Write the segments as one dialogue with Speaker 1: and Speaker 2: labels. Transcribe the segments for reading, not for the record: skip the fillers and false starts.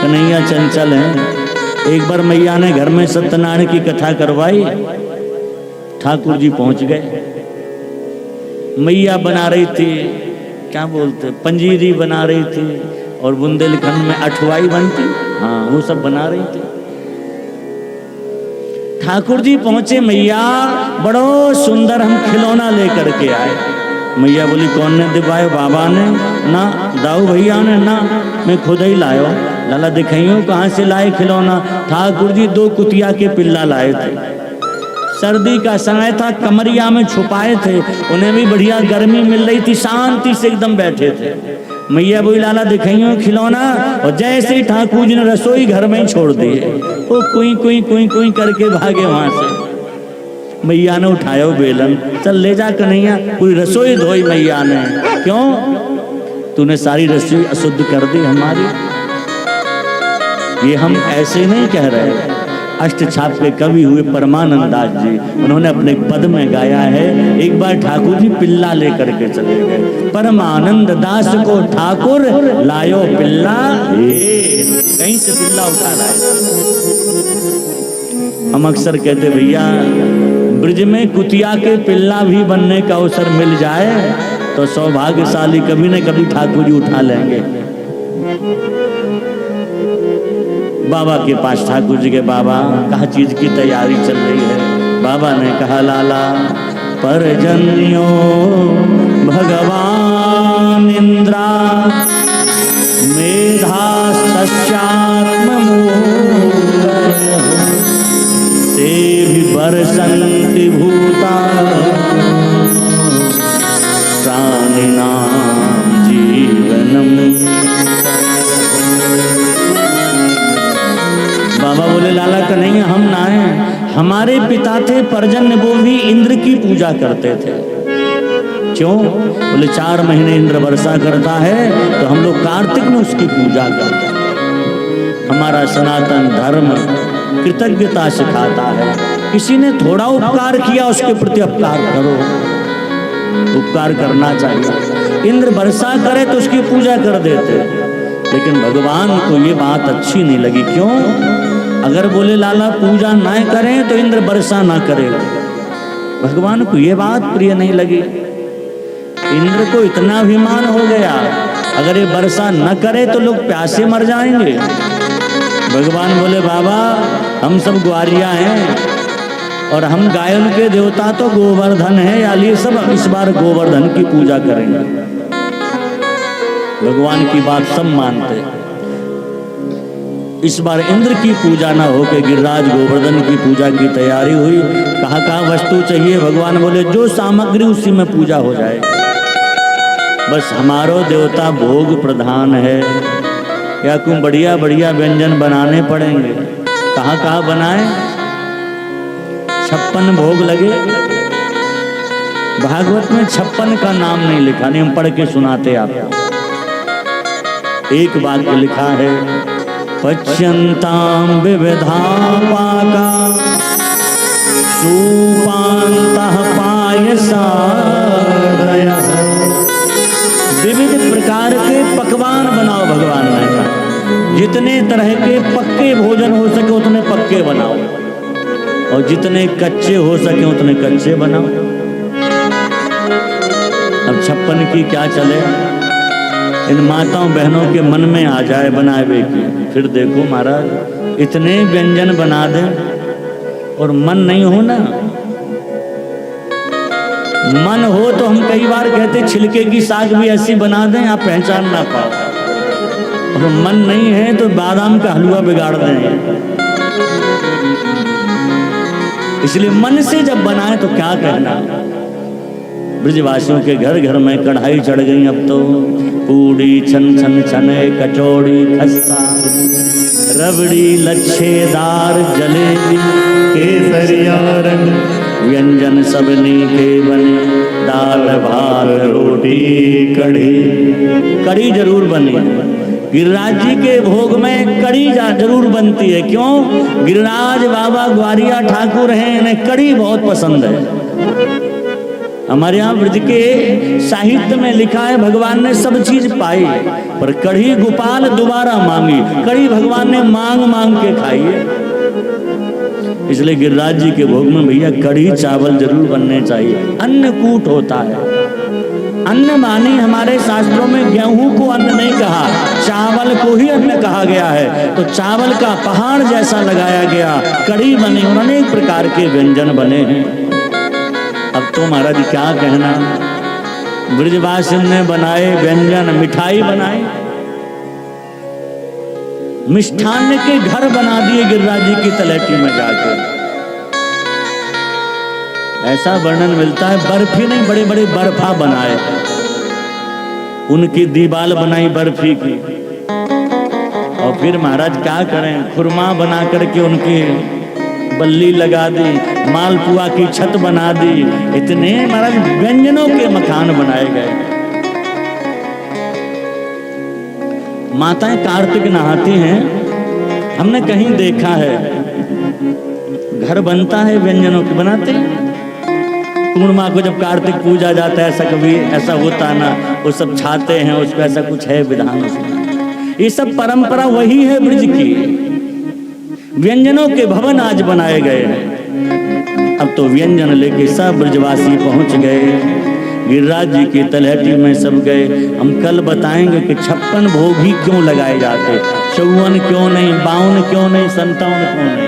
Speaker 1: कन्हैया चंचल हैं। एक बार मैया ने घर में सत्यनारायण की कथा करवाई, ठाकुर जी पहुंच गए। मैया बना रही थी, क्या बोलते, पंजीरी बना रही थी, और बुंदेलखंड में अठवाई बनती, हाँ वो सब बना रही थी। ठाकुर जी पहुंचे, मैया बड़ो सुंदर हम खिलौना लेकर के आए। मैया बोली कौन ने दिवायो? बाबा ने ना, दाऊ भैया ने ना, मैं खुद ही लायो। लाला दिखाइयो कहाँ से लाए खिलौना? ठाकुर जी 2 कुतिया के पिल्ला लाए थे। सर्दी का समय था, कमरिया में छुपाए थे, उन्हें भी बढ़िया गर्मी मिल रही थी, शांति से एकदम बैठे थे। मैया बोली लाला दिखाइयो खिलौना, और जैसे ही ठाकुर जी ने रसोई घर में छोड़ दिए, वो कुई कुई कुई कुई करके भागे वहां से। मैया ने उठाया बेलन, चल ले जा कन्हैया, पूरी रसोई धोई मैया ने। क्यों? तूने सारी रसोई अशुद्ध कर दी हमारी। ये हम ऐसे नहीं कह रहे, अष्टछाप के कवि हुए परमानंद दास जी, उन्होंने अपने पद में गाया है। एक बार ठाकुर जी पिल्ला लेकर के चले गए, परमानंद दास को ठाकुर लायो पिल्ला, कहीं से पिल्ला उठा लाए। हम अक्सर कहते भैया ब्रिज में कुतिया के पिल्ला भी बनने का अवसर मिल जाए तो सौभाग्यशाली कभी न कभी ठाकुर जी उठा लेंगे। बाबा के पास ठाकुर जी के, बाबा कहा चीज की तैयारी चल रही है? बाबा ने कहा लाला परजन्यो भगवान इंद्रा ते वर्षन्ति भूता प्राणिनां जीवनम। बाबा बोले लाला कन्हैया हम ना हैं, हमारे पिता थे परजन्य, वो भी इंद्र की पूजा करते थे। क्यों? बोले 4 महीने इंद्र वर्षा करता है तो हम लोग कार्तिक में उसकी पूजा करते हैं। हमारा सनातन धर्म कृतज्ञता सिखाता है, किसी ने थोड़ा उपकार किया उसके प्रति उपकार करो, उपकार करना चाहिए। इंद्र वर्षा करे तो उसकी पूजा कर देते, लेकिन भगवान को ये बात अच्छी नहीं लगी। क्यों? अगर बोले लाला पूजा ना करें तो इंद्र वर्षा ना करे, भगवान को ये बात प्रिय नहीं लगी। इंद्र को इतना अभिमान हो गया, अगर ये वर्षा न करे तो लोग प्यासे मर जाएंगे। भगवान बोले बाबा हम सब ग्वारिया हैं और हम गायों के देवता तो गोवर्धन है, यानी सब इस बार गोवर्धन की पूजा करेंगे। भगवान की बात सब मानते। इस बार इंद्र की पूजा ना होके गिरिराज गोवर्धन की पूजा की तैयारी हुई। कहाँ वस्तु चाहिए? भगवान बोले जो सामग्री उसी में पूजा हो जाए, बस हमारो देवता भोग प्रधान है, या कुछ बढ़िया बढ़िया व्यंजन बनाने पड़ेंगे। कहाँ बनाए? 56 भोग लगे। भागवत में 56 का नाम नहीं लिखा, नहीं हम पढ़ के सुनाते आपको। एक वाक्य लिखा है पच्यन्तां विविधा पाका सूपान्तः पायसा, विविध प्रकार के पकवान बनाओ। भगवान ने कहा जितने तरह के पक्के भोजन हो सके उतने पक्के बनाओ, और जितने कच्चे हो सके उतने कच्चे बनाओ। अब 56 की क्या चले, इन माताओं बहनों के मन में आ जाए बनावे की। फिर देखो महाराज इतने व्यंजन बना दें और मन नहीं हो ना, मन हो तो हम कई बार कहते छिलके की साग भी ऐसी बना दें आप पहचान ना पाओ, और मन नहीं है तो बादाम का हलवा बिगाड़ दें। इसलिए मन से जब बनाए तो क्या कहना। ब्रजवासियों के घर घर में कढ़ाई चढ़ गई, अब तो पूड़ी छन छन छने, कचौड़ी खस्ता रबड़ी लच्छेदार जलेबी केसरिया रंग व्यंजन सबनी के बने, दाल भात रोटी कढ़ी। कढ़ी जरूर बनी, गिरिराज जी के भोग में कढ़ी जरूर बनती है। क्यों? गिरिराज बाबा ग्वारिया ठाकुर हैं, इन्हें कढ़ी बहुत पसंद है। हमारे यहाँ ब्रज के साहित्य में लिखा है भगवान ने सब चीज पाई पर कढ़ी गोपाल दोबारा मांगी। कढ़ी भगवान ने मांग मांग के खाई है। इसलिए गिरिराज जी के भोग में भैया कढ़ी चावल जरूर बनने चाहिए। अन्नकूट होता है। अन्न माने हमारे शास्त्रों में गेहूं को अन्न नहीं कहा, चावल को ही अन्न कहा गया है। तो चावल का पहाड़ जैसा लगाया गया, कढ़ी बने और अनेक प्रकार के व्यंजन बने हैं। अब तो महाराज क्या कहना, ब्रजवासी ने बनाए व्यंजन, मिठाई बनाई, मिष्ठान्न के घर बना दिए गिरिराज जी की तलहटी में जाकर। ऐसा वर्णन मिलता है, बर्फी नहीं बड़े बड़े बर्फा बनाए, उनकी दीवाल बनाई बर्फी की। और फिर महाराज क्या करें, खुरमा बना करके उनकी बल्ली लगा दी, मालपुआ की छत बना दी। इतने महाराज व्यंजनों के मकान बनाए गए। माताएं कार्तिक नहाती हैं, हमने कहीं देखा है, घर बनता है व्यंजनों के बनाते हैं। पूर्णिमा को जब कार्तिक पूजा जाता है, ऐसा कभी ऐसा होता ना, वो सब छाते हैं उसको, ऐसा कुछ है विधान उसमें। ये सब परंपरा वही है ब्रज की। व्यंजनों के भवन आज बनाए गए हैं। अब तो व्यंजन लेके सब ब्रजवासी पहुंच गए, गिरिराज जी की तलहटी में सब गए। हम कल बताएंगे कि 56 भोग ही क्यों लगाए जाते, 54 क्यों नहीं, 52 क्यों नहीं, 57 क्यों नहीं,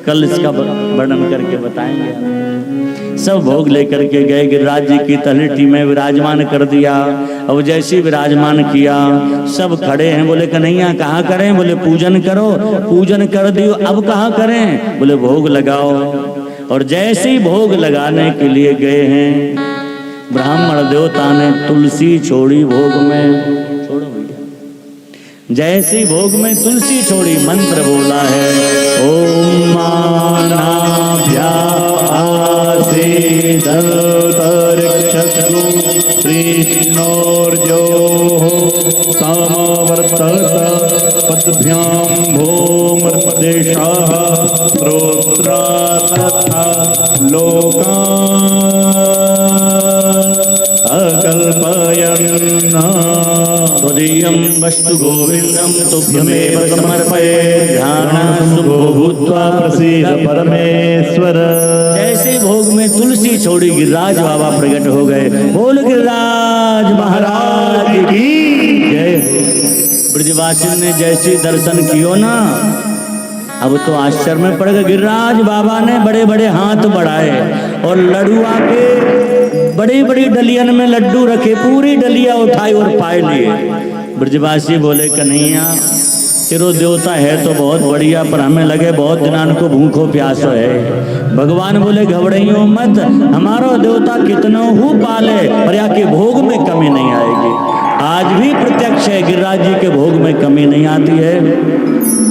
Speaker 1: कल इसका वर्णन करके बताएंगे। सब भोग लेकर के गए, गिरिराज जी की तलहटी में विराजमान कर दिया। अब जैसे विराजमान किया, सब खड़े हैं। बोले कन्हैया कहाँ करें, बोले पूजन करो। पूजन कर दियो, अब कहाँ करें, बोले भोग लगाओ। और जैसे ही भोग लगाने के लिए गए हैं, ब्राह्मण देवता ने तुलसी छोड़ी भोग में। छोड़ो भैया। जैसे ही भोग में तुलसी छोड़ी, मंत्र बोला है, ओम मानाभ्या आसेदर्क्षतु कृष्णोर्जो समवर्तत पद्भ्यां भूमर्देशाः श्रोत्रा तथा लोका अकल्पयन्ना त्वदीयं वस्तु गोविंदं तुभ्यमेव समर्पये ध्यानं शुभो भूत्वा प्रसीद परमेश्वर। जैसे भोग में तुलसी छोड़ी, गिरिराज बाबा प्रकट हो गए। बोल गिरिराज महाराज की जय। ब्रजवासी ने जैसे दर्शन कियो ना, अब तो आश्चर्य में पड़ गए। गिरिराज बाबा ने बड़े बड़े हाथ बढ़ाए और लडुआ के बड़ी बड़ी डलियन में लड्डू रखे, पूरी डलिया उठाई और पाए लिए। ब्रजवासी बोले कन्हैया तेरो देवता है तो बहुत बढ़िया, पर हमें लगे बहुत दिनान को भूखो प्यासो है। भगवान बोले घबराइयो मत, हमारो देवता कितनों हु पाले, पर यहाँ के भोग में कमी नहीं आएगी। आज भी प्रत्यक्ष है, गिरिराज जी के भोग में कमी नहीं आती है।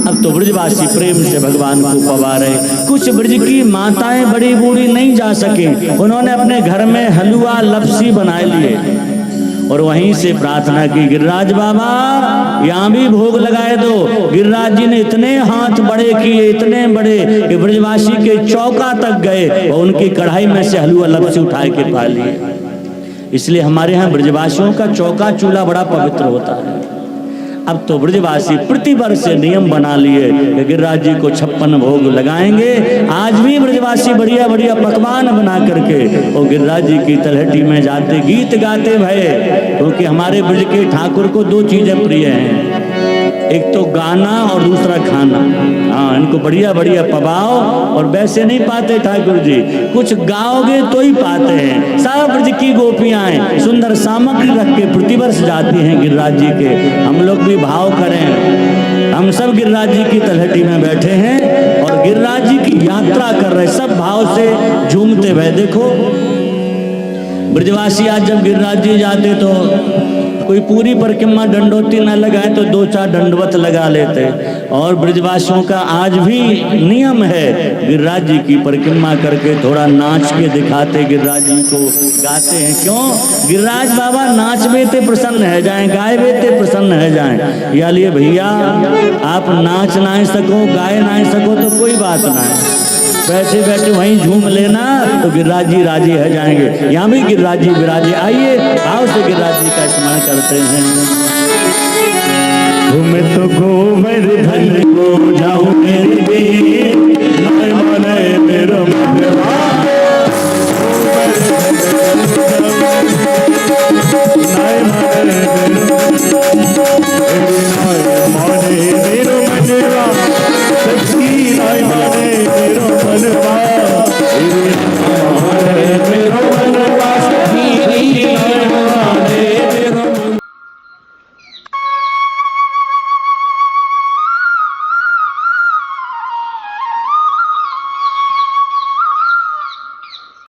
Speaker 1: अब तो ब्रजवासी प्रेम से भगवान को पवारे। कुछ ब्रज की माताएं बड़ी बूढ़ी नहीं जा सके, उन्होंने अपने घर में हलवा लपसी बनाए लिए और वहीं से प्रार्थना की, गिरिराज बाबा यहाँ भी भोग लगाए दो। गिरिराज जी ने इतने हाथ बड़े किए, इतने बड़े कि ब्रजवासी के चौका तक गए और उनकी कढ़ाई में से हलवा लपसी उठा के पा लिए। इसलिए हमारे यहाँ ब्रजवासियों का चौका चूल्हा बड़ा पवित्र होता है। अब तो ब्रजवासी प्रतिवर्ष से नियम बना लिए कि गिरिराज जी को 56 भोग लगाएंगे। आज भी ब्रजवासी बढ़िया बढ़िया पकवान बना करके वो गिरिराज जी की तलहटी में जाते, गीत गाते भय, क्योंकि हमारे ब्रज के ठाकुर को 2 चीजें प्रिय हैं, एक तो गाना और दूसरा खाना। हाँ, इनको बढ़िया बढ़िया पवाओ, और वैसे नहीं पाते ठाकुर जी, कुछ गाओगे तो ही पाते हैं। सब ब्रज की गोपियां सुंदर सामग्री रख के प्रतिवर्ष जाती हैं गिरिराज जी के। हम लोग भी भाव करें, हम सब गिरिराज जी की तलहटी में बैठे हैं और गिरिराज जी की यात्रा कर रहे, सब भाव से झूमते हुए। देखो ब्रजवासी आज जब गिरिराज जी जाते तो कोई पूरी परिक्रमा दंडोती न लगाए तो 2-4 दंडवत लगा लेते। और ब्रजवासियों का आज भी नियम है, गिरिराज जी की परिक्रमा करके थोड़ा नाच के दिखाते, गिरिराज जी को गाते हैं। क्यों? गिरिराज बाबा नाच बेते प्रसन्न है जाएं, गाए बेते प्रसन्न है जाएं। या लिए भैया आप नाच ना सको, गाए ना सको तो कोई बात ना है, बैठे बैठे वहीं झूम लेना तो गिरिराज जी राजी हो जाएंगे। यहाँ भी गिरिराज जी विराजे। आइए भाव से गिरिराज जी का स्मरण करते हैं। घूमे तो गोवर्धन को जाऊं मेरे मन